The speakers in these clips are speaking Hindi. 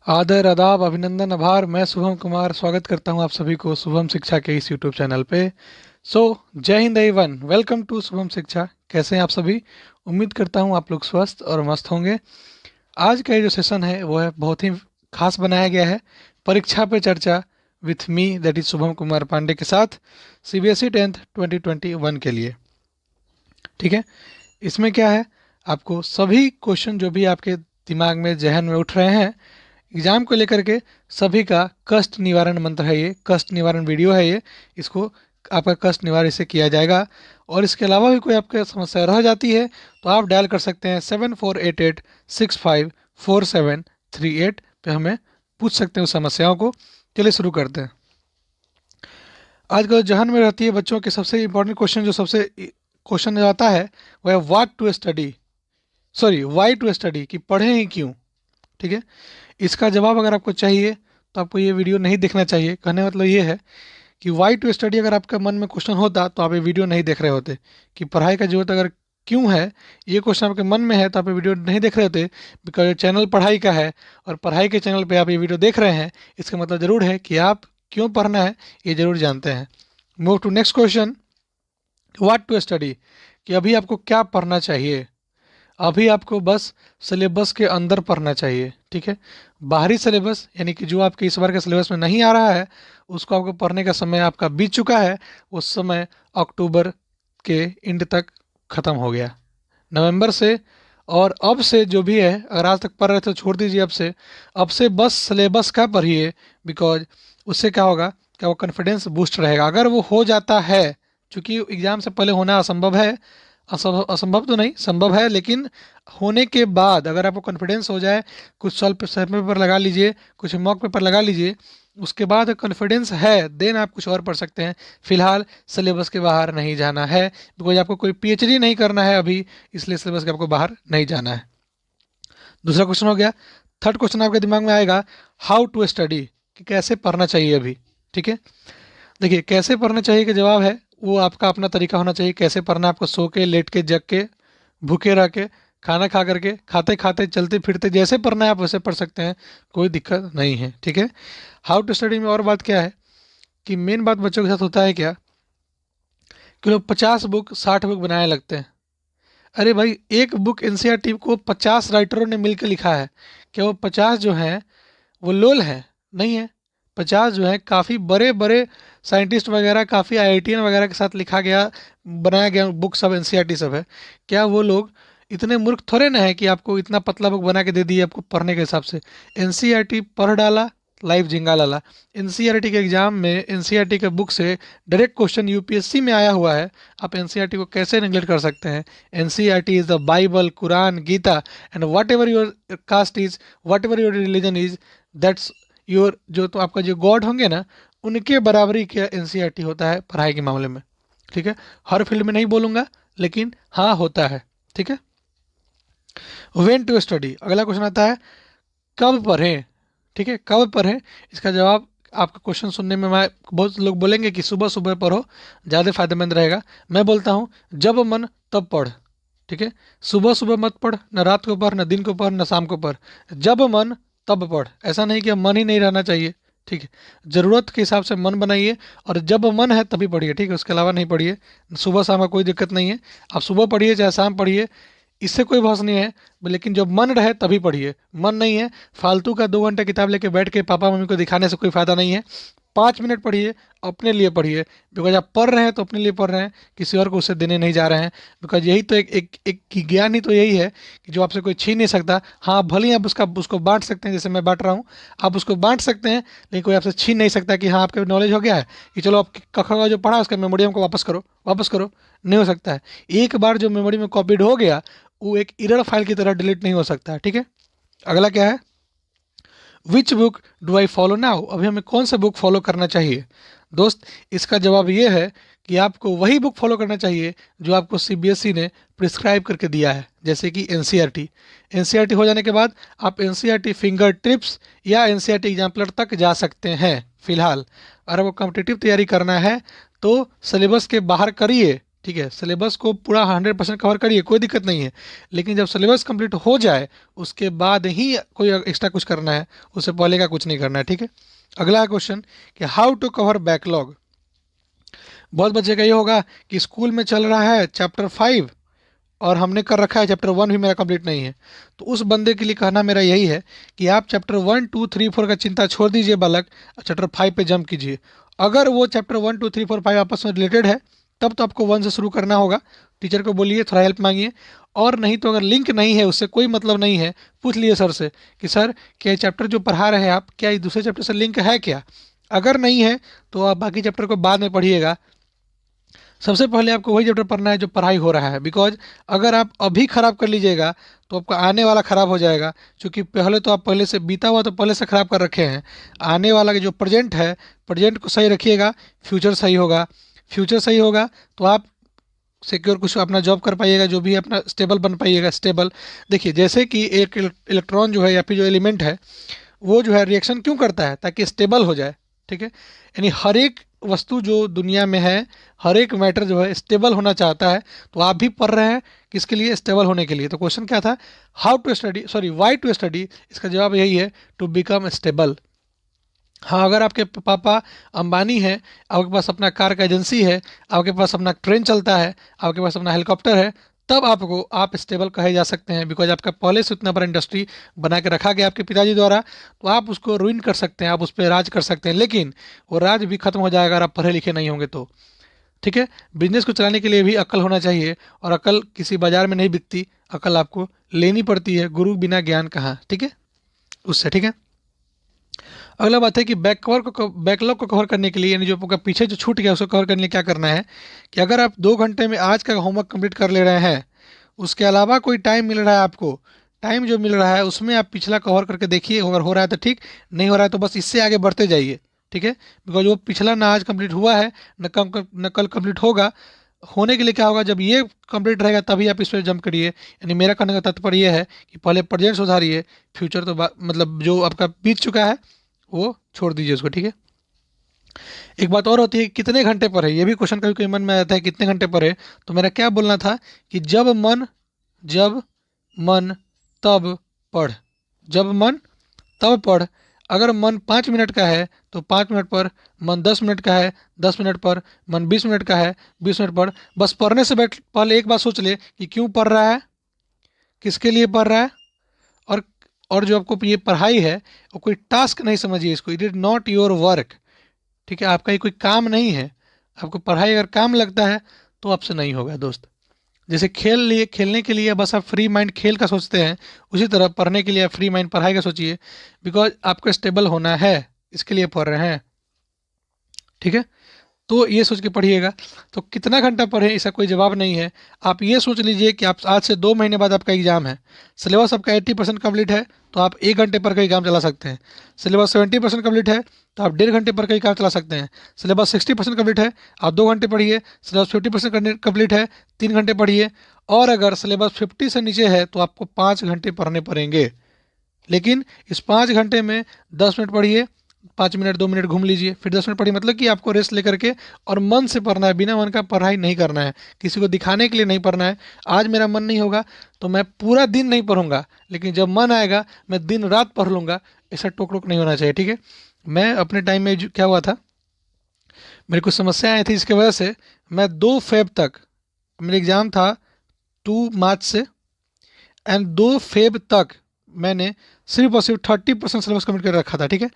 आदर आदाब अभिनंदन आभार। मैं शुभम कुमार स्वागत करता हूं आप सभी को शुभम शिक्षा के इस यूट्यूब चैनल पे। जय हिंद everyone, welcome to Shubham Shiksha. कैसे हैं आप सभी? उम्मीद करता हूं आप लोग स्वस्थ और मस्त होंगे। आज का ये जो सेशन है वो है बहुत ही खास बनाया गया है, Pariksha Pe Charcha with me that is Shubham Kumar Pandey के साथ, सीबीएसई 10th 2021 के लिए। ठीक है, इसमें क्या है, आपको सभी क्वेश्चन जो भी आपके दिमाग में जहन में उठ रहे हैं एग्जाम को लेकर के, सभी का कष्ट निवारण मंत्र है, ये कष्ट निवारण वीडियो है ये। इसको आपका कष्ट निवारण से किया जाएगा। और इसके अलावा भी कोई आपके समस्या रह जाती है तो आप डायल कर सकते हैं 7488654738 पे, हमें पूछ सकते हैं उस समस्याओं को। चलिए शुरू करते हैं। आज का जहन में रहती है बच्चों के सबसे इम्पोर्टेंट क्वेश्चन, जो सबसे क्वेश्चन आता है वह है what to study, sorry why to study, कि पढ़ें ही क्यों। ठीक है, इसका जवाब अगर आपको चाहिए तो आपको ये वीडियो नहीं देखना चाहिए। कहने का मतलब ये है कि वाई टू स्टडी अगर आपका मन में क्वेश्चन होता तो आप ये वीडियो नहीं देख रहे होते। कि पढ़ाई का जरूरत अगर क्यों है, ये क्वेश्चन आपके मन में है तो आप ये वीडियो नहीं देख रहे होते। बिकॉज चैनल पढ़ाई का है और पढ़ाई के चैनल पे आप ये वीडियो देख रहे हैं, इसका मतलब ज़रूर है कि आप क्यों पढ़ना है ये ज़रूर जानते हैं। Move to next question, what to study, कि अभी आपको क्या पढ़ना चाहिए। अभी आपको बस सिलेबस के अंदर पढ़ना चाहिए। ठीक है, बाहरी सिलेबस यानी कि जो आपके इस बार के सिलेबस में नहीं आ रहा है उसको आपको पढ़ने का समय आपका बीत चुका है। उस समय अक्टूबर के एंड तक ख़त्म हो गया, नवंबर से। और अब से जो भी है, अगर आज तक पढ़ रहे थे तो छोड़ दीजिए। अब से बस सिलेबस का पढ़िए। बिकॉज उससे क्या होगा, क्या वो कॉन्फिडेंस बूस्ट रहेगा। अगर वो हो जाता है, चूँकि एग्ज़ाम से पहले होना असंभव है, असंभव असंभव तो नहीं, संभव है, लेकिन होने के बाद अगर आपको कॉन्फिडेंस हो जाए, कुछ सॉल्व सर पेपर लगा लीजिए, कुछ मॉक पेपर लगा लीजिए, उसके बाद कॉन्फिडेंस है देन आप कुछ और पढ़ सकते हैं। फिलहाल सिलेबस के बाहर नहीं जाना है, बिकॉज आपको कोई पीएचडी नहीं करना है अभी, इसलिए सिलेबस के आपको बाहर नहीं जाना है। दूसरा क्वेश्चन हो गया। थर्ड क्वेश्चन आपके दिमाग में आएगा हाउ टू स्टडी, कि कैसे पढ़ना चाहिए अभी। ठीक है, देखिए कैसे पढ़ना चाहिए का जवाब है वो आपका अपना तरीका होना चाहिए। कैसे पढ़ना, आपको सो के, लेट के, जग के, भूखे रह के, खाना खा करके, खाते खाते, चलते फिरते, जैसे पढ़ना है आप वैसे पढ़ सकते हैं, कोई दिक्कत नहीं है। ठीक है, हाउ टू स्टडी में और बात क्या है कि मेन बात बच्चों के साथ होता है क्या कि लोग 50 बुक 60 बुक बनाने लगते हैं। अरे भाई, एक बुक एनसीईआरटी को 50 राइटरों ने मिलकर लिखा है। क्या वो 50 जो हैं वो लोल है? नहीं है। 50 जो है काफ़ी बड़े बड़े साइंटिस्ट वगैरह, काफ़ी आईआईटीएन वगैरह के साथ लिखा गया, बनाया गया बुक सब एनसीईआरटी सब है। क्या वो लोग इतने मूर्ख थोड़े ना है कि आपको इतना पतला बुक बना के दे दिए आपको पढ़ने के हिसाब से। एनसीईआरटी पढ़ डाला, लाइव झिंगा लाला। एनसीईआरटी के एग्जाम में एनसीईआरटी के बुक से डायरेक्ट क्वेश्चन यूपीएससी में आया हुआ है। आप एनसीईआरटी को कैसे नेग्लेक्ट कर सकते हैं? NCERT is the bible, Quran, Gita, and whatever your caste is, whatever your religion is, that's your, जो तो आपका जो गॉड होंगे ना, उनके बराबरी का एनसीईआरटी होता है पढ़ाई के मामले में। ठीक है, हर फील्ड में नहीं बोलूँगा, लेकिन हाँ होता है। ठीक है, व्हेन टू स्टडी, अगला क्वेश्चन आता है कब पढ़ें। ठीक है, कब पढ़ें, इसका जवाब आपका क्वेश्चन सुनने में मैं, बहुत लोग बोलेंगे कि सुबह सुबह पढ़ो ज़्यादा फायदेमंद रहेगा। मैं बोलता हूँ जब मन तब पढ़। ठीक है, सुबह सुबह मत पढ़, न रात को पढ़, न दिन को पढ़, न शाम को पढ़। जब मन तब पढ़। ऐसा नहीं कि अब मन ही नहीं रहना चाहिए। ठीक है, ज़रूरत के हिसाब से मन बनाइए और जब मन है तभी पढ़िए। ठीक है, उसके अलावा नहीं पढ़िए। सुबह शाम का कोई दिक्कत नहीं है, आप सुबह पढ़िए चाहे शाम पढ़िए, इससे कोई बहस नहीं है। लेकिन जब मन रहे तभी पढ़िए। मन नहीं है, फालतू का 2 घंटे किताब लेके बैठ के पापा मम्मी को दिखाने से कोई फ़ायदा नहीं है। 5 मिनट पढ़िए, अपने लिए पढ़िए। बिकॉज आप पढ़ रहे हैं तो अपने लिए पढ़ रहे हैं, किसी और को उससे देने नहीं जा रहे हैं। बिकॉज यही तो एक ज्ञान ही तो यही है कि जो आपसे कोई छीन नहीं सकता। हाँ, भले ही आप उसको बांट सकते हैं, जैसे मैं बांट रहा हूँ, आप उसको बांट सकते हैं, लेकिन कोई आपसे छीन नहीं सकता कि हाँ आपके नॉलेज हो गया है कि चलो आप कखा का जो पढ़ा उसका मेमोरी हमको वापस करो, वापस करो। नहीं हो सकता है। एक बार जो मेमोरी में कॉपीड हो गया वो एक एरर फाइल की तरह डिलीट नहीं हो सकता। ठीक है, अगला क्या है, which book do I follow now, अभी हमें कौन सा बुक फॉलो करना चाहिए। दोस्त, इसका जवाब ये है कि आपको वही बुक फॉलो करना चाहिए जो आपको सीबीएसई ने प्रिस्क्राइब करके दिया है, जैसे कि एनसीईआरटी। एनसीईआरटी हो जाने के बाद आप एनसीईआरटी फिंगर टिप्स या एनसीईआरटी एग्जाम्पलर तक जा सकते हैं। फिलहाल अगर आपको कॉम्पिटिटिव तैयारी करना है तो सिलेबस के बाहर करिए, ठीक है, सिलेबस को पूरा 100% कवर करिए, कोई दिक्कत नहीं है, लेकिन जब सिलेबस कंप्लीट हो जाए उसके बाद ही कोई एक्स्ट्रा कुछ करना है, उससे पहले का कुछ नहीं करना है। ठीक है, अगला क्वेश्चन कि हाउ टू कवर बैकलॉग। बहुत बच्चे का ये होगा कि स्कूल में चल रहा है चैप्टर 5 और हमने कर रखा है चैप्टर 1 भी मेरा कंप्लीट नहीं है। तो उस बंदे के लिए कहना मेरा यही है कि आप चैप्टर 1 2 3 4 का चिंता छोड़ दीजिए बालक, चैप्टर 5 पे जंप कीजिए। अगर वो चैप्टर 1 2 3 4 5 आपस में रिलेटेड है तब तो आपको 1 से शुरू करना होगा, टीचर को बोलिए, थोड़ा हेल्प मांगिए। और नहीं तो अगर लिंक नहीं है, उससे कोई मतलब नहीं है, पूछ लिए सर से कि सर क्या ये चैप्टर जो पढ़ा रहे हैं आप, क्या ये दूसरे चैप्टर से लिंक है क्या। अगर नहीं है तो आप बाकी चैप्टर को बाद में पढ़िएगा, सबसे पहले आपको वही चैप्टर पढ़ना है जो पढ़ाई हो रहा है। बिकॉज अगर आप अभी ख़राब कर लीजिएगा तो आपका आने वाला ख़राब हो जाएगा, क्योंकि पहले तो आप पहले से बीता हुआ तो पहले से ख़राब कर रखे हैं। आने वाला जो प्रेजेंट है, प्रेजेंट को सही रखिएगा, फ्यूचर सही होगा। फ्यूचर सही होगा तो आप सिक्योर कुछ अपना जॉब कर पाइएगा, जो भी अपना स्टेबल बन पाइएगा। स्टेबल देखिए, जैसे कि एक इलेक्ट्रॉन जो है या फिर जो एलिमेंट है वो जो है रिएक्शन क्यों करता है, ताकि स्टेबल हो जाए। ठीक है, यानी हर एक वस्तु जो दुनिया में है, हर एक मैटर जो है स्टेबल होना चाहता है। तो आप भी पढ़ रहे हैं किसके लिए, स्टेबल होने के लिए। तो क्वेश्चन क्या था, how to study, sorry why to study. इसका जवाब यही है, टू बिकम स्टेबल। हाँ, अगर आपके पापा अंबानी है, आपके पास अपना कार का एजेंसी है, आपके पास अपना ट्रेन चलता है, आपके पास अपना हेलीकॉप्टर है, तब आपको आप स्टेबल कहे जा सकते हैं। बिकॉज आपका पहले से उतना बड़ा इंडस्ट्री बना के रखा गया आपके पिताजी द्वारा, तो आप उसको रुइन कर सकते हैं, आप उस पर राज कर सकते हैं। लेकिन वो राज भी खत्म हो जाएगा अगर आप पढ़े लिखे नहीं होंगे तो। ठीक है, बिजनेस को चलाने के लिए भी अक्ल होना चाहिए, और अक्ल किसी बाजार में नहीं बिकती, अक्ल आपको लेनी पड़ती है। गुरु बिना ज्ञान कहाँ, ठीक है, उससे। ठीक है, अगला बात है कि बैकलॉग को कवर करने के लिए, यानी जो आपका पीछे जो छूट गया उसको कवर करने के लिए क्या करना है कि अगर आप 2 घंटे में आज का होमवर्क कंप्लीट कर ले रहे हैं, उसके अलावा कोई टाइम मिल रहा है आपको, टाइम जो मिल रहा है उसमें आप पिछला कवर करके देखिए, अगर हो रहा है तो ठीक, नहीं हो रहा है तो बस इससे आगे बढ़ते जाइए। ठीक है, बिकॉज वो पिछला ना आज कंप्लीट हुआ है न कल कंप्लीट होगा। होने के लिए क्या होगा, जब ये कंप्लीट रहेगा तभी आप इस पर जंप करिए। यानी मेरा कहने का तात्पर्य ये है कि पहले प्रेजेंट सुधारिए, फ्यूचर तो मतलब जो आपका बीत चुका है वो छोड़ दीजिए उसको। ठीक है, एक बात और होती है, कितने घंटे पर है, ये भी क्वेश्चन कभी कभी मन में आता है, कितने घंटे पर है। तो मेरा क्या बोलना था कि जब मन तब पढ़, जब मन तब पढ़। अगर मन 5 मिनट का है तो 5 मिनट पर, मन 10 मिनट का है 10 मिनट पर, मन 20 मिनट का है 20 मिनट पर। बस पढ़ने से बैठ पहले एक बात सोच ले कि क्यों पढ़ रहा है, किसके लिए पढ़ रहा है। और और जो आपको ये पढ़ाई है वो कोई टास्क नहीं समझिए इसको, it is not your work. ठीक है, आपका ये कोई काम नहीं है। आपको पढ़ाई अगर काम लगता है तो आपसे नहीं होगा दोस्त। जैसे खेलने के लिए बस आप फ्री माइंड खेल का सोचते हैं, उसी तरह पढ़ने के लिए आप फ्री माइंड पढ़ाई का सोचिए। बिकॉज आपको स्टेबल होना है, इसके लिए पढ़ रहे हैं। ठीक है, तो ये सोच के पढ़िएगा। तो कितना घंटा पढ़ें इसका कोई जवाब नहीं है। आप ये सोच लीजिए कि आप आज से 2 महीने बाद आपका एग्जाम है, सिलेबस आपका 80% कम्प्लीट है तो आप 1 घंटे पर का एग्जाम चला सकते हैं। सिलेबस 70% कम्प्लीट है तो आप 1.5 घंटे पर का एग्जाम चला सकते हैं। सिलेबस 60% कम्प्लीट है, आप 2 घंटे पढ़िए। सिलेबस 50% कम्प्लीट है, 3 घंटे पढ़िए। और अगर सिलेबस 50 से नीचे है तो आपको 5 घंटे पढ़ने पड़ेंगे। लेकिन इस 5 घंटे में 10 मिनट पढ़िए, 5 मिनट 2 मिनट घूम लीजिए, फिर 10 मिनट पढ़िए। मतलब कि आपको रेस्ट लेकर के और मन से पढ़ना है, बिना मन का पढ़ाई नहीं करना है, किसी को दिखाने के लिए नहीं पढ़ना है। आज मेरा मन नहीं होगा तो मैं पूरा दिन नहीं पढ़ूंगा, लेकिन जब मन आएगा मैं दिन रात पढ़ लूँगा। ऐसा टोक टोक नहीं होना चाहिए। ठीक है, मैं अपने टाइम में क्या हुआ था, मेरी कुछ समस्या आई थी, इसकी वजह से मैं 2 फेब तक, मेरा एग्ज़ाम था 2 मार्च से, एंड 2 फेब तक मैंने सिर्फ और सिर्फ 30% सिलेबस कम्प्लीट कर रखा था। ठीक है,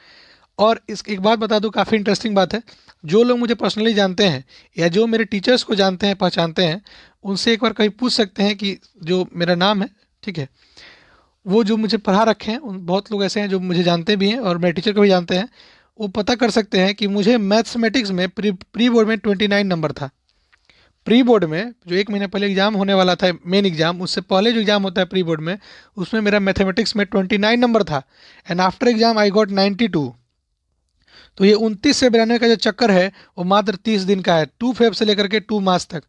और इस एक बात बता दूं, काफ़ी इंटरेस्टिंग बात है। जो लोग मुझे पर्सनली जानते हैं या जो मेरे टीचर्स को जानते हैं, पहचानते हैं, उनसे एक बार कहीं पूछ सकते हैं कि जो मेरा नाम है, ठीक है, वो जो मुझे पढ़ा रखे हैं, उन बहुत लोग ऐसे हैं जो मुझे जानते भी हैं और मेरे टीचर को भी जानते हैं। वो पता कर सकते हैं कि मुझे मैथमेटिक्स में प्री बोर्ड में 29 नंबर था। प्री बोर्ड में जो 1 महीने पहले एग्जाम होने वाला था, मेन एग्जाम, उससे पहले जो एग्जाम होता है प्री बोर्ड में, उसमें मेरा मैथमेटिक्स में 29 नंबर था। And after exam I got 92। तो ये 29 से 92 का जो चक्कर है वो मात्र 30 दिन का है, 2 फेब से लेकर के 2 मार्च तक।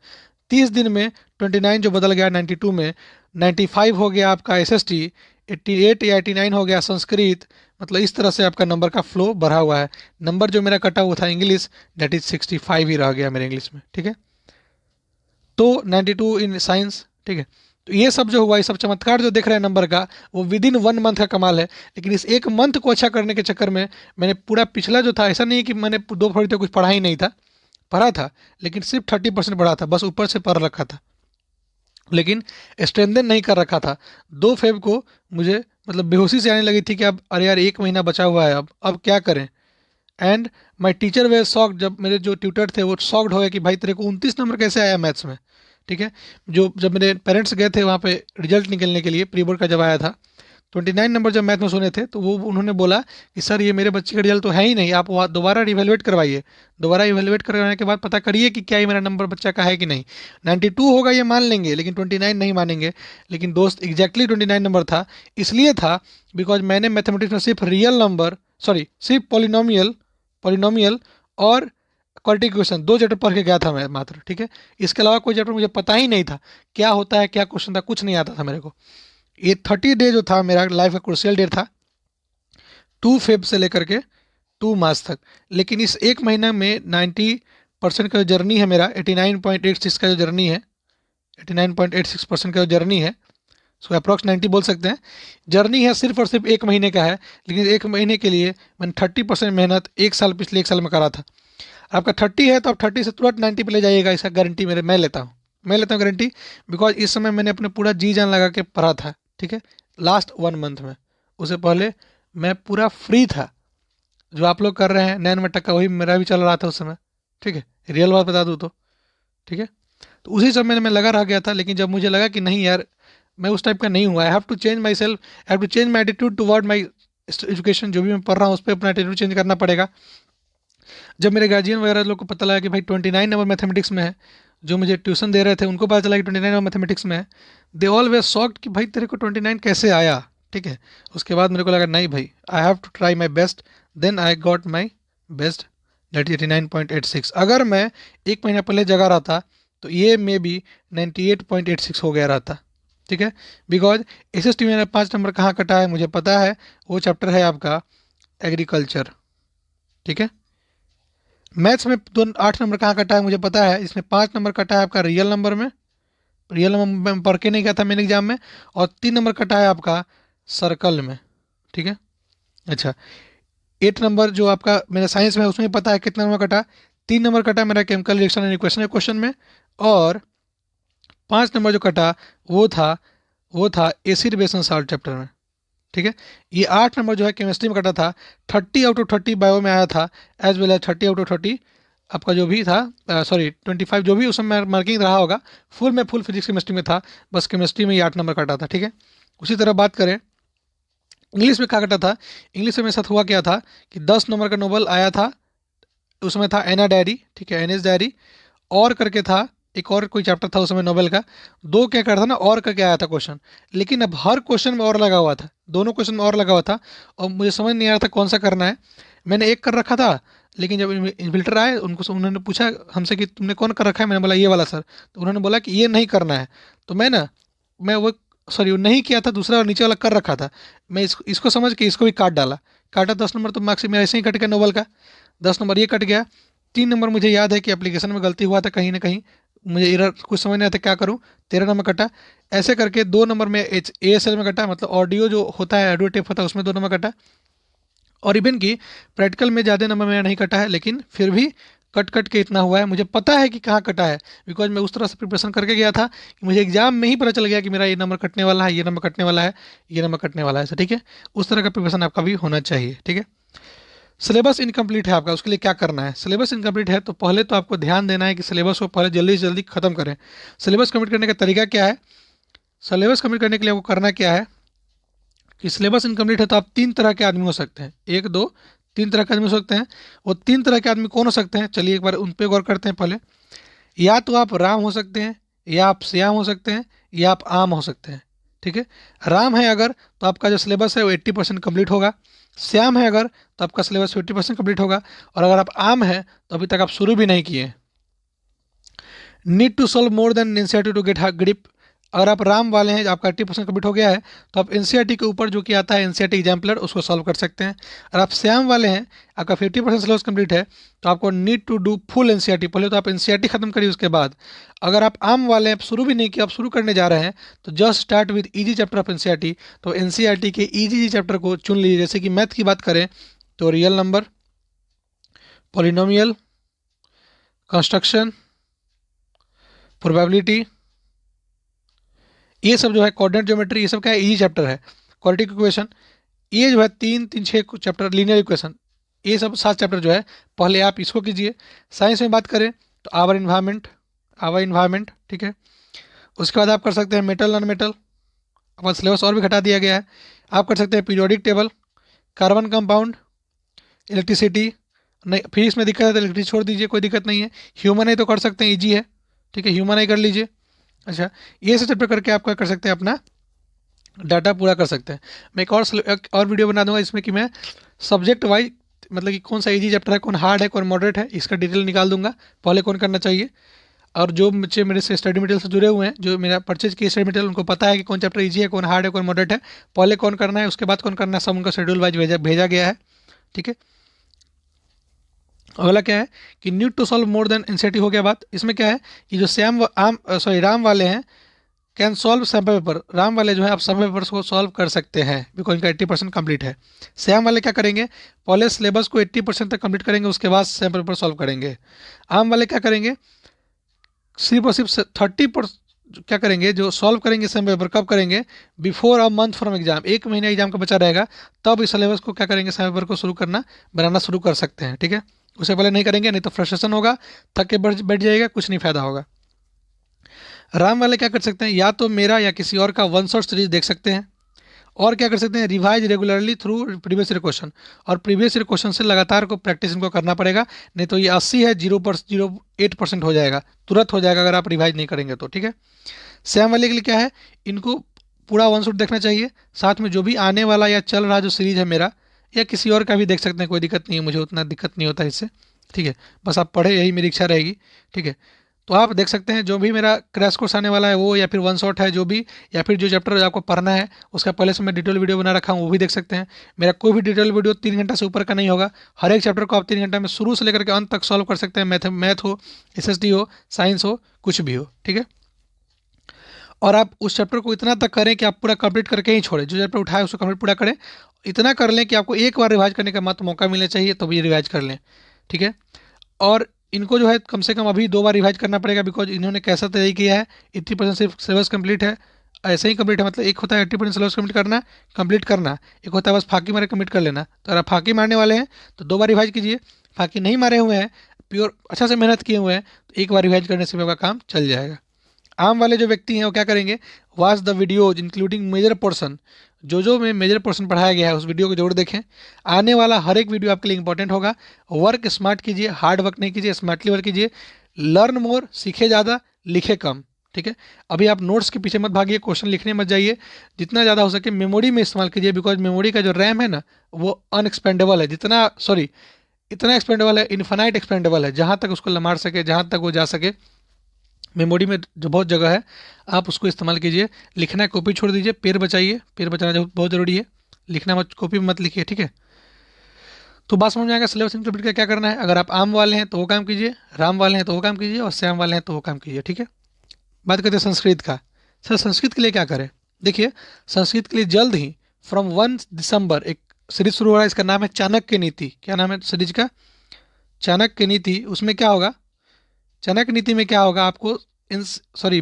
30 दिन में 29 जो बदल गया 92 में, 95 हो गया आपका SST, 88 या 89 हो गया संस्कृत। मतलब इस तरह से आपका नंबर का फ्लो बढ़ा हुआ है। नंबर जो मेरा कटा हुआ था इंग्लिश, दैट इज 65 ही रह गया मेरे इंग्लिश में। ठीक है, तो 92 इन साइंस, ठीक है। तो ये सब जो हुआ, ये सब चमत्कार जो देख रहे हैं नंबर का, वो विद इन 1 मंथ का कमाल है। लेकिन इस 1 मंथ को अच्छा करने के चक्कर में मैंने पूरा पिछला जो था, ऐसा नहीं कि मैंने 2 फरवरी तक कुछ पढ़ा ही नहीं था, पढ़ा था, लेकिन सिर्फ 30% पढ़ा था, बस ऊपर से पढ़ रखा था, लेकिन स्ट्रेंथन नहीं कर रखा था। 2 फेब को मुझे मतलब बेहोशी से आने लगी थी कि अब अरे यार 1 महीना बचा हुआ है, अब क्या करें। And my teacher way shocked, जब मेरे जो ट्यूटर थे वो शॉक्ड हो गए कि भाई तेरे को 29 नंबर कैसे आया मैथ्स में, ठीक है। जो जब मेरे पेरेंट्स गए थे वहाँ पे रिजल्ट निकलने के लिए, प्री बोर्ड का जब आया था, 29 नंबर जब मैथ में सुने थे, तो वो उन्होंने बोला कि सर ये मेरे बच्चे का रिजल्ट तो है ही नहीं, आप वहाँ दोबारा रिवेलुएट करवाइए। दोबारा इवेलुएट करवाने के बाद पता करिए कि क्या ये मेरा नंबर बच्चा का है कि नहीं। 92 होगा ये मान लेंगे, लेकिन 29 नहीं मानेंगे। लेकिन दोस्त एग्जैक्टली 29 नंबर था, इसलिए था बिकॉज मैंने मैथमेटिक्स में सिर्फ रियल नंबर, सॉरी सिर्फ पॉलिनोमियल और क्वालिटी क्वेश्चन 2 चैप्टर पढ़ के गया था मैं मात्र, ठीक है। इसके अलावा कोई चैप्टर मुझे पता ही नहीं था, क्या होता है क्या क्वेश्चन था, कुछ नहीं आता था मेरे को। ये 30 डे जो था मेरा लाइफ का क्रूशियल डे था, 2 फेब से लेकर के 2 मार्च तक। लेकिन इस 1 महीना में 90% का जो जर्नी है मेरा, 89.86 का जो जर्नी है, 89.86% का जो जर्नी है, सो अप्रॉक्स 90 बोल सकते हैं, जर्नी है सिर्फ और सिर्फ 1 महीने का है। लेकिन 1 महीने के लिए मैंने 30% मेहनत 1 साल, पिछले 1 साल में करा था। आपका 30 है तो आप 30 से तुरंत 90 पे ले जाइएगा, इसका गारंटी मेरे मैं लेता हूँ, मैं लेता हूँ गारंटी। बिकॉज इस समय मैंने अपने पूरा जी जान लगा के पढ़ा था, ठीक है, लास्ट 1 मंथ में। उससे पहले मैं पूरा फ्री था, जो आप लोग कर रहे हैं 99 का, वही मेरा भी चल रहा था उस समय, ठीक है, रियल बात बता दूँ तो, ठीक है। तो उसी समय मैं लगा रह गया था। लेकिन जब मुझे लगा कि नहीं यार मैं उस टाइप का नहीं हूँ, I have to change myself, I have to change my attitude toward my education, जो भी मैं पढ़ रहा हूँ उस पर अपना एटीट्यूड चेंज करना पड़ेगा। जब मेरे गार्जियन वगैरह लोग को पता लगा कि भाई 29 नंबर मैथमेटिक्स में है, जो मुझे ट्यूशन दे रहे थे उनको पता चला कि 29 नंबर मैथमेटिक्स में है, दे ऑल वे शॉक्ड कि भाई तेरे को 29 कैसे आया, ठीक है। उसके बाद मेरे को लगा नहीं भाई, I have to try my best, then I got my best, that 89.86। अगर मैं 1 महीना पहले जगा रहा था तो ये मे बी 98.86 हो गया रहता, ठीक है। बिकॉज एस एस टी में 5 नंबर कहाँ कटा है मुझे पता है, वो चैप्टर है आपका एग्रीकल्चर, ठीक है। मैथ्स में 8 नंबर कहाँ कटा है मुझे पता है, इसमें 5 नंबर कटा है आपका रियल नंबर में, रियल नंबर में पढ़ के नहीं गया था मैंने एग्जाम में, और 3 नंबर कटा है आपका सर्कल में, ठीक है। अच्छा, 8 नंबर जो आपका मेरा साइंस में है उसमें पता है कितना नंबर कटा, 3 नंबर कटा मेरा chemical reaction and equation question में, और 5 नंबर जो कटा वो था acid base and salt chapter में, ठीक है। ये 8 नंबर जो है केमिस्ट्री में कटा था, 30 आउट ऑफ 30 बायो में आया था, as well as 30 out of 30 आपका जो भी था, सॉरी 25 जो भी उसमें मार्किंग रहा होगा, फुल में फुल फिजिक्स केमिस्ट्री में था, बस केमिस्ट्री में ही 8 नंबर कटा था, ठीक है। उसी तरह बात करें इंग्लिश में क्या कटा था, इंग्लिश में मेरे साथ हुआ क्या था कि 10 नंबर का नोबल आया था, उसमें था एना डायरी, ठीक है, एनएस डायरी, और करके था एक और कोई चैप्टर था उसमें नोबेल का, दो क्या करता था ना और करके आया था क्वेश्चन। लेकिन अब हर क्वेश्चन में और लगा हुआ था, दोनों क्वेश्चन में और लगा हुआ था, और मुझे समझ नहीं आ रहा था कौन सा करना है। मैंने एक कर रखा था, लेकिन जब इन्विल्टर आए उन्होंने पूछा हमसे कि तुमने कौन कर रखा है, मैंने बोला ये वाला सर, तो उन्होंने बोला कि ये नहीं करना है। तो मैं वो सॉरी वो नहीं किया था, दूसरा नीचे वाला कर रखा था। मैं इसको समझ के इसको भी काट डाला, काटा 10 नंबर, तो मार्क्स मेरा ऐसे ही कट गया नोबल का, 10 नंबर ये कट गया। 3 नंबर मुझे याद है कि एप्लीकेशन में गलती हुआ था कहीं ना कहीं, मुझे एरर कुछ समझ नहीं आता क्या करूँ, 13 नंबर कटा। ऐसे करके 2 नंबर में ASL में कटा, मतलब ऑडियो जो होता है ऑडियो टेप होता है उसमें 2 नंबर कटा। और इवन की प्रैक्टिकल में ज़्यादा नंबर मेरा नहीं कटा है, लेकिन फिर भी कट कट के इतना हुआ है। मुझे पता है कि कहाँ कटा है, बिकॉज मैं उस तरह से प्रिपरेशन करके गया था कि मुझे एग्जाम में ही पता चल गया कि मेरा ये नंबर कटने वाला है, ये नंबर कटने वाला है, ये नंबर कटने वाला है, ठीक है। उस तरह का प्रिपरेशन आपका भी होना चाहिए, ठीक है। सिलेबस इनकम्प्लीट है आपका, उसके लिए क्या करना है, सिलेबस इनकम्प्लीट है तो पहले तो आपको ध्यान देना है कि सिलेबस को पहले जल्दी से जल्दी खत्म करें। सिलेबस कंप्लीट करने का तरीका क्या है, सिलेबस कंप्लीट करने के लिए आपको करना क्या है कि सिलेबस इनकम्प्लीट है तो आप 3 तरह के आदमी हो सकते हैं, 1 2 3 तरह के आदमी हो सकते हैं। वो 3 तरह के आदमी कौन हो सकते हैं, चलिए एक बार उन पर गौर करते हैं पहले। या तो आप राम हो सकते हैं, या आप श्याम हो सकते हैं, या आप आम हो सकते हैं, ठीक है। राम है अगर तो आपका जो सिलेबस है वो 80% कम्प्लीट होगा, श्याम है अगर तो आपका सिलेबस 50% कम्प्लीट होगा, और अगर आप आम है तो अभी तक आप शुरू भी नहीं किए। Need to solve more than NCERT to get grip, अगर आप राम वाले हैं, आपका 80% कम्प्लीट हो गया है, तो आप एनसीईआरटी के ऊपर जो कि आता है एनसीईआरटी एग्जाम्पलर, उसको सॉल्व कर सकते हैं। अगर आप श्याम वाले हैं, आपका 50% सिलेबस कंप्लीट है, तो आपको need to do full NCERT. पहले तो आप एनसीईआरटी खत्म करिए, उसके बाद अगर आप आम वाले हैं, आप शुरू भी नहीं किया, आप शुरू करने जा रहे हैं, तो just start with easy chapter of NCERT. तो एनसीईआरटी के ईजी चैप्टर को चुन लीजिए। जैसे कि मैथ की बात करें तो real number, polynomial, construction, probability, ये सब जो है कोऑर्डिनेट ज्योमेट्री, ये सब क्या है, इजी चैप्टर है। क्वाड्रेटिक इक्वेशन, ये जो है 3 3 6 चैप्टर, लीनियर इक्वेशन, ये सब 7 चैप्टर जो है पहले आप इसको कीजिए। साइंस में बात करें तो आवर इन्वायरमेंट, ठीक है। उसके बाद आप कर सकते हैं मेटल नॉन मेटल, अपना सिलेबस और भी घटा दिया गया है। आप कर सकते हैं periodic table, carbon compound, electricity, नहीं फिजिक्स में दिक्कत है तो इलेक्ट्रिसिटी छोड़ दीजिए, कोई दिक्कत नहीं है। ह्यूमन आई तो कर सकते हैं, ईजी है, ठीक है, ह्यूमन आई कर लीजिए। अच्छा, ये सब चैप्टर करके आप क्या कर सकते हैं, अपना डाटा पूरा कर सकते हैं। मैं एक और वीडियो बना दूंगा इसमें कि मैं सब्जेक्ट वाइज, मतलब कि कौन सा इजी चैप्टर है, कौन हार्ड है, कौन मॉडरेट है, इसका डिटेल निकाल दूंगा, पहले कौन करना चाहिए। और जो बच्चे मेरे से स्टडी मटेरियल से जुड़े हुए हैं, जो मेरा परचेज किए स्टडी मटेरियल, उनको पता है कि कौन चैप्टर ईजी है, कौन हार्ड है, कौन मॉडरेट है, पहले कौन करना है, उसके बाद कौन करना है, सब उनका शेड्यूल वाइज भेजा गया है, ठीक है। अगला क्या है कि need to solve more than NCERT हो गया बात। इसमें क्या है कि जो राम वाले हैं can solve sample paper, Ram वाले जो है आप सैम्पल पेपर्स को सॉल्व कर सकते हैं, बिकॉज इनका 80% कंप्लीट है। श्याम वाले क्या करेंगे, पहले सिलेबस को 80% तक कंप्लीट करेंगे, उसके बाद सैम्पल पेपर सॉल्व करेंगे। आम वाले क्या करेंगे, सिर्फ और सिर्फ 30% क्या करेंगे, जो सॉल्व करेंगे सैम्पल पेपर, कब करेंगे, before a month from exam, 1 महीना एग्जाम का बचा रहेगा, तब इस सिलेबस को क्या करेंगे, सैम्पल पेपर को शुरू करना, बनाना शुरू कर सकते हैं, ठीक है। उससे पहले नहीं करेंगे, नहीं तो फ्रस्ट्रेशन होगा, थक के बैठ जाएगा, कुछ नहीं फायदा होगा। राम वाले क्या कर सकते हैं, या तो मेरा या किसी और का वन शॉट सीरीज देख सकते हैं, और क्या कर सकते हैं, revise regularly through previous year question, और प्रीवियस ईयर क्वेश्चन से लगातार को प्रैक्टिस इनको करना पड़ेगा, नहीं तो ये 80 है, 0.08% हो जाएगा, तुरंत हो जाएगा अगर आप रिवाइज नहीं करेंगे तो, ठीक है। श्याम वाले के लिए क्या है, इनको पूरा वन शॉट देखना चाहिए, साथ में जो भी आने वाला या चल रहा जो सीरीज है मेरा, या किसी और का भी देख सकते हैं, कोई दिक्कत नहीं है, मुझे उतना दिक्कत नहीं होता इससे, ठीक है। बस आप पढ़े, यही मेरी इच्छा रहेगी, ठीक है। तो आप देख सकते हैं जो भी मेरा क्रैश कोर्स आने वाला है वो, या फिर वन शॉट है जो भी, या फिर जो चैप्टर आपको पढ़ना है उसका पहले से मैं डिटेल वीडियो बना रखा हूँ, वो भी देख सकते हैं। मेरा कोई भी डिटेल वीडियो 3 घंटा से ऊपर का नहीं होगा, हर एक चैप्टर को आप 3 घंटा में शुरू से लेकर के अंत तक सॉल्व कर सकते हैं, मैथ हो, एसएसटी हो, साइंस हो, कुछ भी हो, ठीक है। और आप उस चैप्टर को इतना तक करें कि आप पूरा कंप्लीट करके ही छोड़ें, जो चैप्टर उठाए उसको कंप्लीट पूरा करें, इतना कर लें कि आपको एक बार रिवाइज करने का मत मौका मिलना चाहिए, तो भी रिवाइज कर लें, ठीक है। और इनको जो है कम से कम अभी 2 बार रिवाइज करना पड़ेगा, बिकॉज इन्होंने कैसा तय किया है, 80% सिर्फ सिलेबस कंप्लीट है, ऐसे ही कंप्लीट है, मतलब एक होता है 80% सिलेबस कंप्लीट करना, एक होता है बस फाकी मारे कंप्लीट कर लेना। तो अगर आप फाकी मारने वाले हैं तो 2 बार रिवाइज कीजिए, फाकी नहीं मारे हुए हैं, प्योर अच्छा से मेहनत किए हुए हैं, तो एक बार रिवाइज करने से आपका काम चल जाएगा। आम वाले जो व्यक्ति हैं वो क्या करेंगे, watch the videos including major portion, जो में मेजर पोर्शन पढ़ाया गया है उस वीडियो को जरूर देखें, आने वाला हर एक वीडियो आपके लिए इंपॉर्टेंट होगा। वर्क स्मार्ट कीजिए, हार्ड वर्क नहीं कीजिए, स्मार्टली वर्क कीजिए, लर्न मोर, सीखे ज़्यादा, लिखे कम, ठीक है। अभी आप नोट्स के पीछे मत भागिए, क्वेश्चन लिखने मत जाइए, जितना ज़्यादा हो सके मेमोरी में इस्तेमाल कीजिए, बिकॉज मेमोरी का जो रैम है ना वो अनएक्सपेंडेबल है, इतना एक्सपेंडेबल है, इन्फानाइट एक्सपेंडेबल है, जहाँ तक उसको मार सके, जहाँ तक वो जा सके, मेमोरी में जो बहुत जगह है आप उसको इस्तेमाल कीजिए। लिखना है कॉपी छोड़ दीजिए, पेड़ बचाइए, पेड़ बचाना बहुत ज़रूरी है, लिखना मत, कॉपी में मत लिखिए, ठीक है। तो बात समझ में आएगा सिलेबस इंप्लीमेंट का क्या करना है। अगर आप आम वाले हैं तो वो काम कीजिए, राम वाले हैं तो वो काम कीजिए, और श्याम वाले हैं तो वो काम कीजिए, ठीक है। बात करते हैं संस्कृत का। सर संस्कृत के लिए क्या करें, देखिए संस्कृत के लिए जल्द ही फ्रॉम 1 दिसंबर एक सीरीज शुरू हो रहा है, इसका नाम है चाणक्य नीति। क्या नाम है सीरीज का, चाणक्य नीति। उसमें क्या होगा, चाणक्य नीति में क्या होगा, आपको इन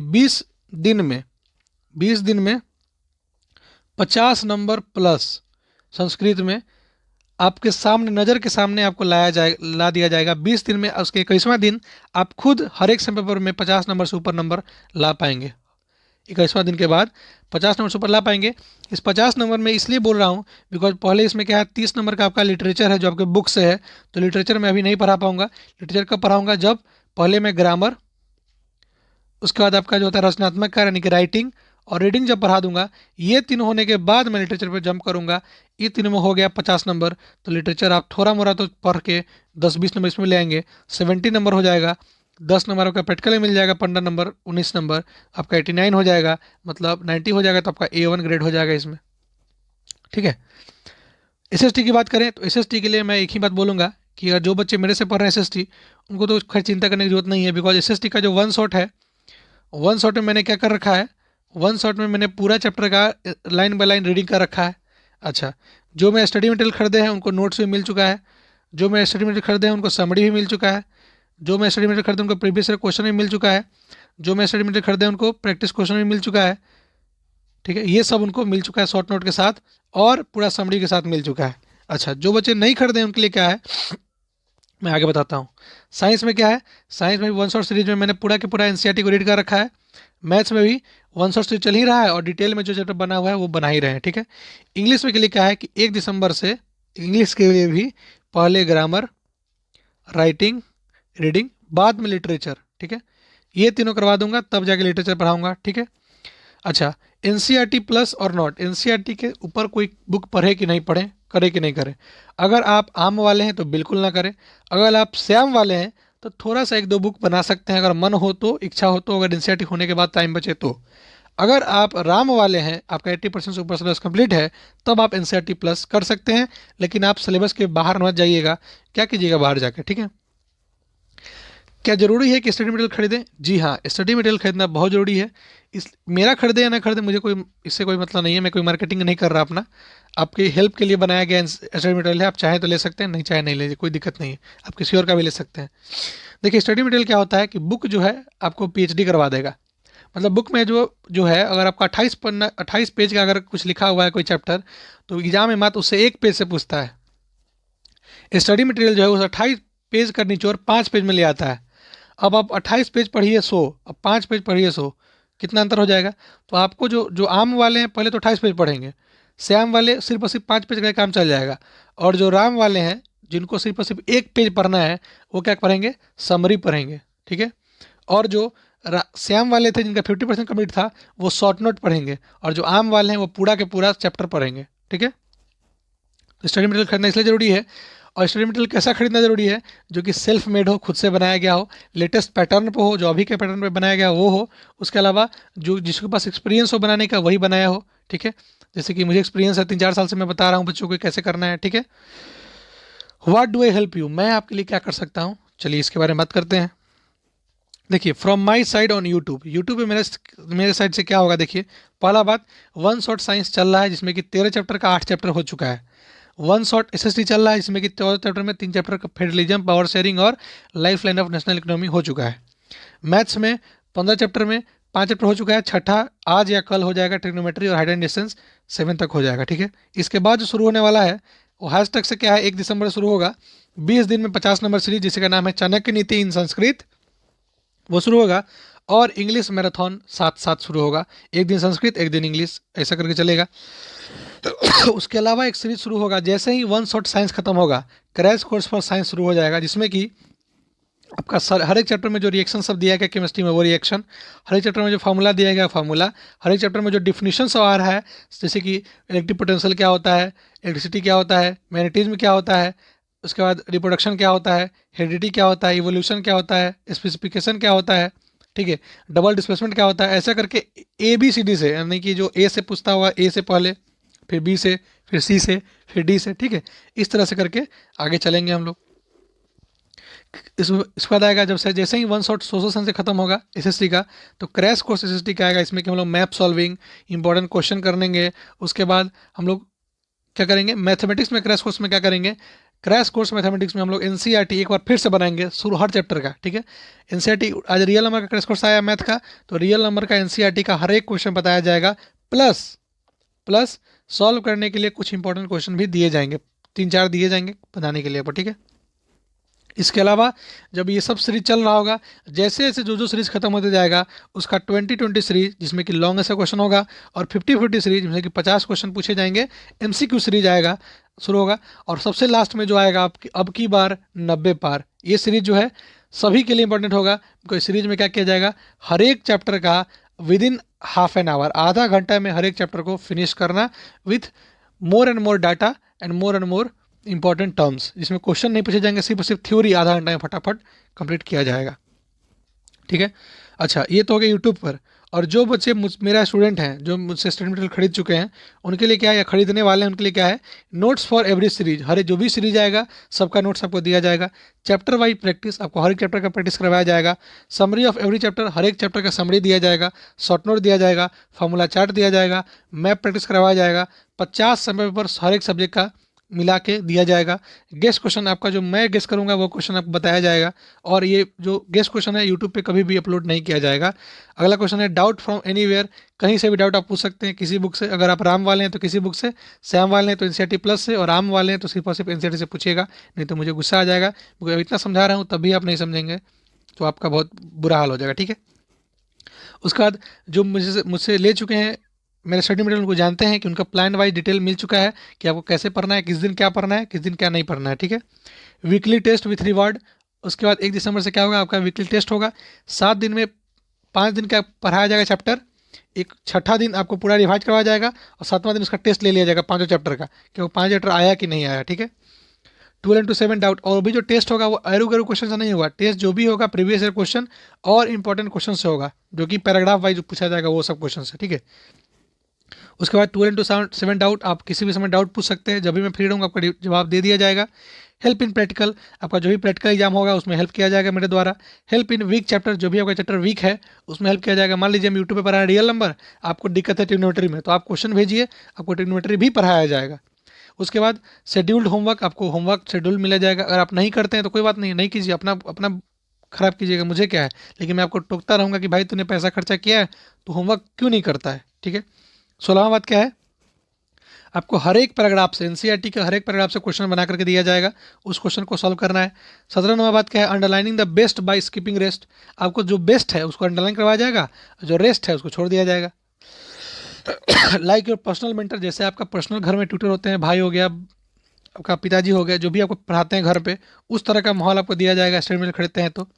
20 दिन में 20 दिन में 50 नंबर प्लस संस्कृत में आपके सामने, नज़र के सामने आपको ला दिया जाएगा। 20 दिन में, उसके 21वां दिन आप खुद हर एक सेम पेपर में 50 नंबर से ऊपर नंबर ला पाएंगे। 21वां दिन के बाद 50 नंबर से ऊपर ला पाएंगे। इस 50 नंबर में इसलिए बोल रहा हूँ बिकॉज पहले इसमें क्या है, 30 नंबर का आपका लिटरेचर है जो आपके बुक से है, तो लिटरेचर मैं अभी नहीं पढ़ा पाऊंगा। लिटरेचर कब पढ़ाऊंगा, जब पहले मैं ग्रामर, उसके बाद आपका जो होता है रचनात्मक कार्य यानी कि राइटिंग, और रीडिंग जब पढ़ा दूंगा, ये तीनों होने के बाद मैं लिटरेचर पर जंप करूंगा। ये तीनों में हो गया 50 नंबर, तो लिटरेचर आप थोड़ा मोड़ा तो पढ़ के 10-20 नंबर इसमें ले आएंगे, 70 नंबर हो जाएगा। 10 नंबर आपका प्रैक्टिकल में मिल जाएगा, 15 नंबर, 19 नंबर आपका 89 हो जाएगा, मतलब 90 हो जाएगा, तो आपका A1 ग्रेड हो जाएगा इसमें। ठीक है। एसएसटी की बात करें तो एसएसटी के लिए मैं एक ही बात बोलूँगा कि अगर जो बच्चे मेरे से पढ़ रहे हैं एसएसटी, उनको तो खैर चिंता करने की जरूरत नहीं है, बिकॉज एसएसटी का जो वन शॉट है, वन शॉट में मैंने क्या कर रखा है, वन शॉट में मैंने पूरा चैप्टर का लाइन बाय लाइन रीडिंग कर रखा है। अच्छा, जो मैं स्टडी मटेरियल खरीदे हैं उनको नोट्स भी मिल चुका है, जो मैं स्टडी मटेरियल खरीदे हैं उनको समरी भी मिल चुका है, जो मैं स्टडी मटेरियल खरीदे उनको प्रीवियस ईयर क्वेश्चन भी मिल चुका है, जो मैं स्टडी मटेरियल खरीदे उनको प्रैक्टिस क्वेश्चन भी मिल चुका है। ठीक है, ये सब उनको मिल चुका है शॉर्ट नोट के साथ और पूरा समरी के साथ मिल चुका है। अच्छा, जो बच्चे नहीं खरीदे उनके लिए क्या है, मैं आगे बताता हूँ। साइंस में क्या है, साइंस में भी वन शॉट सीरीज में मैंने पूरा के पूरा एनसीईआरटी को रीड कर रखा है। मैथ्स में भी वन शॉट सीरीज चल ही रहा है और डिटेल में जो चैप्टर बना हुआ है वो बना ही रहे हैं। ठीक है। इंग्लिश में के लिए क्या है कि 1 दिसंबर से इंग्लिश के लिए भी पहले ग्रामर, राइटिंग, रीडिंग, बाद में लिटरेचर। ठीक है, ये तीनों करवा दूंगा, तब जाके लिटरेचर पढ़ाऊंगा। ठीक है। अच्छा, एनसीईआरटी प्लस और नॉट, एनसीईआरटी के ऊपर कोई बुक पढ़े कि नहीं पढ़े, करे कि नहीं करे। अगर आप आम वाले हैं तो बिल्कुल ना करें, अगर आप श्याम वाले हैं तो थोड़ा सा एक दो बुक बना सकते हैं, अगर मन हो तो, इच्छा हो तो, अगर एनसीईआरटी होने के बाद टाइम बचे तो। अगर आप राम वाले हैं, आपका 80% से ऊपर सिलेबस कंप्लीट है, तब आप एनसीईआरटी प्लस कर सकते हैं, लेकिन आप सिलेबस के बाहर मत जाइएगा। क्या कीजिएगा बाहर जाके, ठीक है। क्या ज़रूरी है कि स्टडी मटेरियल खरीदें? जी हाँ, स्टडी मटेरियल खरीदना बहुत ज़रूरी है। इस मेरा खरीदे या ना खरीदे, मुझे कोई इससे कोई मतलब नहीं है, मैं कोई मार्केटिंग नहीं कर रहा अपना। आपकी हेल्प के लिए बनाया गया स्टडी मटेरियल है, आप चाहें तो ले सकते हैं, नहीं चाहे नहीं ले, कोई दिक्कत नहीं है, आप किसी और का भी ले सकते हैं। देखिए, स्टडी मटेरियल क्या होता है कि बुक जो है आपको पीएचडी करवा देगा। मतलब बुक में जो जो है, अगर आपका 28 पन्ना 28 पेज का अगर कुछ लिखा हुआ है कोई चैप्टर, तो एग्जाम में मात्र उससे 1 पेज से पूछता है। स्टडी मटेरियल जो है उस 28 पेज का निचोड़ 5 पेज में ले आता है। अब आप 28 पेज पढ़िए 100, अब 5 पेज पढ़िए 100, कितना अंतर हो जाएगा। तो आपको जो जो आम वाले हैं पहले तो 28 पेज पढ़ेंगे, श्याम वाले सिर्फ और सिर्फ 5 पेज का काम चल जाएगा। और जो राम वाले हैं, जिनको सिर्फ और सिर्फ 1 पेज पढ़ना है, वो क्या पढ़ेंगे, समरी पढ़ेंगे। ठीक है। और जो श्याम वाले थे जिनका 50% कम्प्लीट था, वो शॉर्ट नोट पढ़ेंगे, और जो आम वाले हैं वो पूरा के पूरा चैप्टर पढ़ेंगे। ठीक है। तो स्टडी मटेरियल खरीदना इसलिए ज़रूरी है। और स्टडी मटेरियल कैसा खरीदना ज़रूरी है, जो कि सेल्फ मेड हो, खुद से बनाया गया हो, लेटेस्ट पैटर्न पे हो, जो अभी के पैटर्न पे बनाया गया वो हो। उसके अलावा जो जिसके पास एक्सपीरियंस हो बनाने का, वही बनाया हो। ठीक है। जैसे कि मुझे एक्सपीरियंस है, 3-4 साल से मैं बता रहा हूँ बच्चों को कैसे करना है। ठीक है। What do I help you, मैं आपके लिए क्या कर सकता हूँ, चलिए इसके बारे में बात करते हैं। देखिए, from my side on YouTube, YouTube पे मेरे साइड से क्या होगा, देखिए। पहला बात, वन शॉट साइंस चल रहा है, जिसमें कि 13 चैप्टर का 8 चैप्टर हो चुका है। वन शॉट एसएसटी चल रहा है, जिसमें कि 14 चैप्टर में 3 चैप्टर का फेडरलिज्म, पावर शेयरिंग और life line of national economy हो चुका है। मैथ्स में 15 चैप्टर में 5 चैप्टर हो चुका है, छठा आज या कल हो जाएगा, ट्रिग्नोमेट्री और हाइट एंड डिस्टेंस 7 तक हो जाएगा। ठीक है। इसके बाद जो शुरू होने वाला है वो हैश टैग से क्या है, 1 दिसंबर से शुरू होगा, 20 दिन में 50 नंबर सीरीज, जिसका नाम है चाणक्य नीति इन संस्कृत, वो शुरू होगा। और इंग्लिश मैराथन साथ साथ शुरू होगा, एक दिन संस्कृत एक दिन इंग्लिश, ऐसा करके चलेगा। उसके अलावा एक सीरीज शुरू होगा, जैसे ही वन शॉट साइंस खत्म होगा, क्रैश कोर्स फॉर साइंस शुरू हो जाएगा, जिसमें कि आपका हर एक चैप्टर में जो रिएक्शन सब दिया गया केमिस्ट्री में, वो रिएक्शन, हर एक चैप्टर में जो फार्मूला दिया गया फार्मूला, हर एक चैप्टर में जो डिफिनीशन सब आ रहा है, जैसे कि इलेक्ट्रिक पोटेंशियल क्या होता है, इलेक्ट्रिसिटी क्या होता है, मैग्नेटिज्म क्या होता है, उसके बाद रिप्रोडक्शन क्या होता है, हेरिडिटी क्या होता है, इवोल्यूशन क्या होता है, स्पेसिफिकेशन क्या होता है। ठीक है। डबल डिस्प्लेसमेंट क्या होता है, ऐसा करके ABCD से, यानी कि जो ए से पूछता हुआ, ए से पहले, फिर बी से, फिर सी से, फिर डी से। ठीक है। इस तरह से करके आगे चलेंगे हम लोग। इसके बाद आएगा, जब से जैसे ही वन शॉट सोशल से खत्म होगा एसएसटी का, तो क्रैश कोर्स एसएसटी का आएगा, इसमें कि हम लोग मैप सॉल्विंग, इंपॉर्टेंट क्वेश्चन करेंगे। उसके बाद हम लोग क्या करेंगे, मैथमेटिक्स में क्रैश कोर्स में क्या करेंगे, क्रैश कोर्स मैथमेटिक्स में हम लोग एनसीईआरटी एक बार फिर से बनाएंगे, शुरू हर चैप्टर का। ठीक है। एनसीईआरटी आज रियल नंबर का क्रैश कोर्स आया मैथ का, तो रियल नंबर का एनसीईआरटी का हर एक क्वेश्चन बताया जाएगा, प्लस प्लस सॉल्व करने के लिए कुछ इंपॉर्टेंट क्वेश्चन भी दिए जाएंगे, 3-4 दिए जाएंगे बनाने के लिए। ठीक है। इसके अलावा जब ये सब सीरीज चल रहा होगा, जैसे जैसे जो जो सीरीज खत्म होते जाएगा, उसका 20-20 सीरीज, जिसमें कि लॉन्ग ऐसा क्वेश्चन होगा, और 50-50 सीरीज, जिसमें कि 50 क्वेश्चन पूछे जाएंगे, MCQ सीरीज आएगा, शुरू होगा। और सबसे लास्ट में जो आएगा आपकी अब की बार 90 पार, ये सीरीज जो है सभी के लिए इंपॉर्टेंट होगा, क्योंकि सीरीज में क्या किया जाएगा, हर एक चैप्टर का with in half an hour, आधा घंटा में हर एक चैप्टर को फिनिश करना, with more and more data and more important terms, जिसमें क्वेश्चन नहीं पूछे जाएंगे, सिर्फ सिर्फ थ्योरी आधा घंटा में फटाफट कंप्लीट किया जाएगा। ठीक है। अच्छा, ये तो हो गया यूट्यूब पर। और जो बच्चे मेरा स्टूडेंट हैं जो मुझसे स्टडी मटेरियल खरीद चुके हैं, उनके लिए क्या है, या खरीदने वाले हैं उनके लिए क्या है, नोट्स फॉर एवरी सीरीज, हर जो भी सीरीज आएगा सबका नोट्स आपको दिया जाएगा। चैप्टर वाइज प्रैक्टिस, आपको हर एक चैप्टर का प्रैक्टिस करवाया जाएगा। समरी ऑफ एवरी चैप्टर, हर एक चैप्टर का समरी दिया जाएगा। शॉर्ट नोट दिया जाएगा, फार्मूला चार्ट दिया जाएगा, मैप प्रैक्टिस करवाया जाएगा। 50 समय पेपर हर एक सब्जेक्ट का मिला के दिया जाएगा। गेस्ट क्वेश्चन आपका जो मैं गेस्ट करूंगा वो क्वेश्चन आपको बताया जाएगा। और ये जो गेस्ट क्वेश्चन है यूट्यूब पे कभी भी अपलोड नहीं किया जाएगा। अगला क्वेश्चन है डाउट फ्रॉम एनीवेयर, कहीं से भी डाउट आप पूछ सकते हैं किसी बुक से। अगर आप राम वाले हैं तो किसी बुक से, श्याम वाले हैं तो एनसीईआरटी प्लस से, और राम वाले हैं तो सिर्फ और सिर्फ एनसीईआरटी से पूछिएगा, नहीं तो मुझे गुस्सा आ जाएगा। क्योंकि इतना समझा रहा हूँ तब भी आप नहीं समझेंगे तो आपका बहुत बुरा हाल हो जाएगा, ठीक है। उसके बाद जो मुझसे मुझसे ले चुके हैं मेरे स्टडी मटेरियल, उनको जानते हैं कि उनका प्लान वाइज डिटेल मिल चुका है कि आपको कैसे पढ़ना है, किस दिन क्या पढ़ना है, किस दिन क्या नहीं पढ़ना है, ठीक है। वीकली टेस्ट विथ रिवार्ड, उसके बाद 1 दिसंबर से क्या होगा, आपका वीकली टेस्ट होगा। 7 दिन में 5 दिन का पढ़ाया जाएगा चैप्टर। एक छठा दिन आपको पूरा रिवाइज करवाया जाएगा और 7वां दिन उसका टेस्ट ले लिया जाएगा 5 चैप्टर का कि वो 5 चैप्टर आया कि नहीं आया, ठीक है। 12 to 7 डाउट, और भी जो टेस्ट होगा वो एरू गरू क्वेश्चन से नहीं होगा। टेस्ट जो भी होगा प्रीवियस ईयर क्वेश्चन और इंपॉर्टेंट क्वेश्चन से होगा, जो कि पैराग्राफ वाइज पूछा जाएगा वो सब क्वेश्चन से, ठीक है। उसके बाद 12 to 7 डाउट, आप किसी भी समय डाउट पूछ सकते हैं, जब भी मैं फ्री रहूँगा आपका जवाब दे दिया जाएगा। हेल्प इन प्रैक्टिकल, आपका जो भी प्रैक्टिकल एग्जाम होगा उसमें हेल्प किया जाएगा मेरे द्वारा। हेल्प इन वीक चैप्टर, जो भी आपका चैप्टर वीक है उसमें हेल्प किया जाएगा। मान लीजिए हम यूट्यूब पे पढ़ा है रियल नंबर, आपको दिक्कत है ट्रिग्नोमेट्री में, तो आप क्वेश्चन भेजिए, आपको ट्रिग्नोमेट्री भी पढ़ाया जाएगा। उसके बाद शेड्यूल्ड होमवर्क, आपको होमवर्क शेड्यूल मिला जाएगा। अगर आप नहीं करते हैं तो कोई बात नहीं, नहीं कीजिए, अपना अपना खराब कीजिएगा, मुझे क्या है, लेकिन मैं आपको टोकता रहूँगा कि भाई तूने पैसा खर्चा किया है तो होमवर्क क्यों नहीं करता है, ठीक है। 16वां बात क्या है, आपको हर एक पैराग्राफ से, एनसीईआरटी के हर एक पैराग्राफ से क्वेश्चन बना करके दिया जाएगा, उस क्वेश्चन को सॉल्व करना है। 17 नंबर बात क्या है, underlining the best by skipping rest, आपको जो बेस्ट है उसको अंडरलाइन करवाया जाएगा, जो रेस्ट है उसको छोड़ दिया जाएगा। लाइक योर पर्सनल मेंटर, जैसे आपका पर्सनल घर में ट्यूटर होते हैं, भाई हो गया, आपका पिताजी हो गया, जो भी आपको पढ़ाते हैं घर पे, उस तरह का माहौल आपको दिया जाएगा स्टडी में खरीदते हैं तो।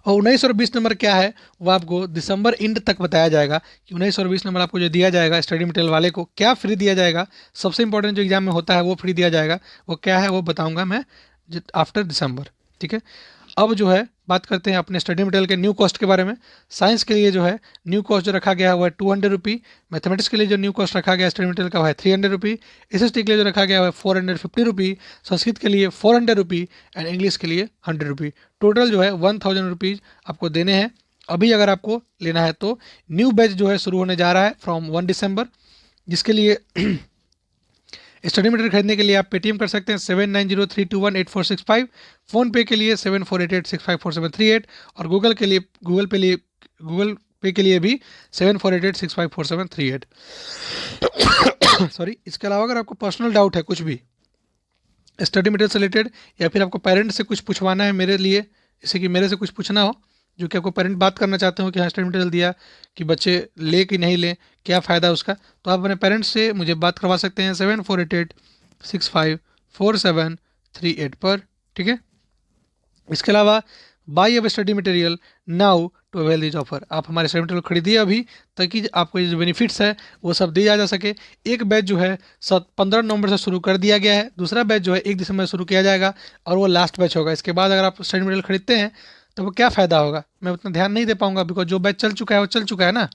और 19 और 20 नंबर क्या है वो आपको दिसंबर एंड तक बताया जाएगा कि 19 और 20 नंबर आपको जो दिया जाएगा स्टडी मटेरियल वाले को क्या फ्री दिया जाएगा। सबसे इंपॉर्टेंट जो एग्जाम में होता है वो फ्री दिया जाएगा, वो क्या है वो बताऊंगा मैं आफ्टर दिसंबर, ठीक है। अब जो है बात करते हैं अपने स्टडी मटेरियल के न्यू कॉस्ट के बारे में। साइंस के लिए जो है न्यू कॉस्ट जो रखा गया है वो है 200 रुपी। मैथमेटिक्स के लिए जो न्यू कॉस्ट रखा गया स्टडी मटेरियल का वो है 300 रुपी। SST के लिए जो रखा गया है 450 रुपी। संस्कृत के लिए 400 रुपी एंड इंग्लिश के लिए 100 रुपी। टोटल जो है 1000 रुपीज़ आपको देने हैं। अभी अगर आपको लेना है तो न्यू बैच जो है शुरू होने जा रहा है फ्रॉम 1 दिसंबर, जिसके लिए स्टडी मटेरियल खरीदने के लिए आप पेटीएम कर सकते हैं 7903218465। फ़ोनपे के लिए 7488654738 और गूगल पे के लिए भी 7488654738। सॉरी, इसके अलावा अगर आपको पर्सनल डाउट है कुछ भी स्टडी मटेरियल से रिलेटेड, या फिर आपको पेरेंट्स से कुछ पूछवाना है मेरे लिए, जैसे कि मेरे से कुछ पूछना हो, जो कि आपको पेरेंट बात करना चाहते हो कि हाँ स्टडी मटेरियल दिया कि बच्चे ले कि नहीं लें, क्या फ़ायदा उसका, तो आप अपने पेरेंट्स से मुझे बात करवा सकते हैं 7488654738 पर, ठीक है। इसके अलावा बाई अब study material now to avail this offer, आप हमारे स्टडी मटेरियल खरीदिए अभी, ताकि आपको जो बेनिफिट्स है वो सब दिया जा सके। एक बैच जो है 15 नवंबर से शुरू कर दिया गया है, दूसरा बैच जो है 1 दिसंबर से शुरू किया जाएगा और वो लास्ट बैच होगा। इसके बाद अगर आप स्टडी मटेरियल खरीदते हैं तो वो क्या फ़ायदा होगा, मैं उतना ध्यान नहीं दे पाऊंगा, बिकॉज जो बैच चल चुका है वो चल चुका है ना।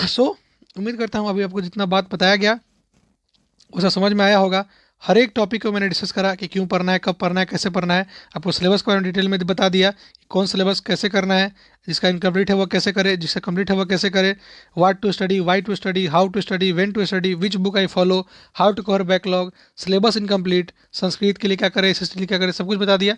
सो उम्मीद करता हूँ अभी आपको जितना बात बताया गया उसे समझ में आया होगा। हर एक टॉपिक को मैंने डिस्कस करा कि क्यों पढ़ना है, कब पढ़ना है, कैसे पढ़ना है। आपको सिलेबस के बारे में डिटेल में बता दिया कि कौन सिलेबस कैसे करना है, जिसका इनकम्प्लीट है वो कैसे करे, जिसका कंप्लीट है वो कैसे करे, what to study, why to study, how to study, when to study, which book I follow, how to cover backlog, syllabus incomplete, Sanskrit के लिए क्या करे, SST के लिए क्या करे, सब कुछ बता दिया।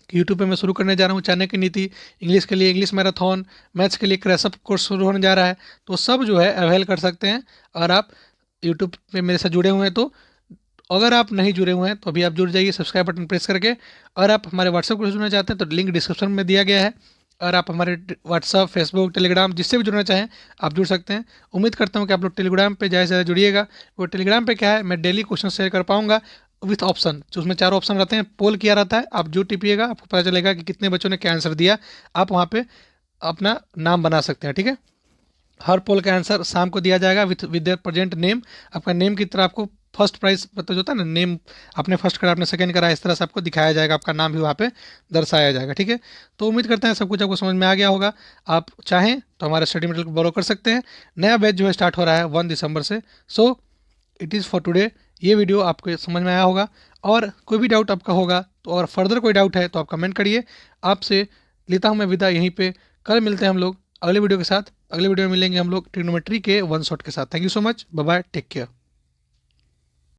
यूट्यूब पे मैं शुरू करने जा रहा हूँ चाणक्य नीति, इंग्लिश के लिए इंग्लिश मैराथन, मैथ्स के लिए क्रैशअप कोर्स शुरू होने जा रहा है, तो सब जो है अवेल कर सकते हैं अगर आप यूट्यूब पे मेरे साथ जुड़े हुए हैं तो। अगर आप नहीं जुड़े हुए हैं तो अभी आप जुड़ जाइए सब्सक्राइब बटन प्रेस करके। अगर आप हमारे व्हाट्सएप ग्रुप से जुड़ना चाहते हैं तो लिंक डिस्क्रिप्शन में दिया गया है। अगर आप हमारे व्हाट्सअप, फेसबुक, टेलीग्राम जिससे भी जुड़ना चाहें आप जुड़ सकते हैं। उम्मीद करता हूँ कि आप लोग टेलीग्राम पे ज़्यादा से ज़्यादा जुड़िएगा। वो टेलीग्राम पे क्या है, मैं डेली क्वेश्चन शेयर कर पाऊँगा विथ ऑप्शन, जो उसमें 4 ऑप्शन रहते हैं, पोल किया रहता है, आप जो टिपिएगा आपको पता चलेगा कि कितने बच्चों ने क्या आंसर दिया। आप वहाँ पर अपना नाम बना सकते हैं, ठीक है। हर पोल का आंसर शाम को दिया जाएगा विद देयर प्रेजेंट नेम, आपका नेम की तरह आपको फर्स्ट प्राइज पता जो होता है ना, नेम आपने फर्स्ट करा, आपने सेकंड करा, इस तरह से आपको दिखाया जाएगा, आपका नाम भी वहाँ पे दर्शाया जाएगा। ठीक है, तो उम्मीद करते हैं सब कुछ आपको समझ में आ गया होगा। आप चाहें तो हमारे स्टडी मटेरियल को फॉलो कर सकते हैं। नया बैच जो है स्टार्ट हो रहा है 1 दिसंबर से। So it is for today. ये वीडियो आपको समझ में आया होगा, और कोई भी डाउट आपका होगा तो, और फर्दर कोई डाउट है तो आप कमेंट करिए। आपसे लेता हूँ मैं विदा यहीं पे। कल मिलते हैं हम लोग अगले वीडियो के साथ। अगले वीडियो में मिलेंगे हम लोग ट्रिग्नोमेट्री के वन शॉट के साथ। Thank you so much, bye bye, take care.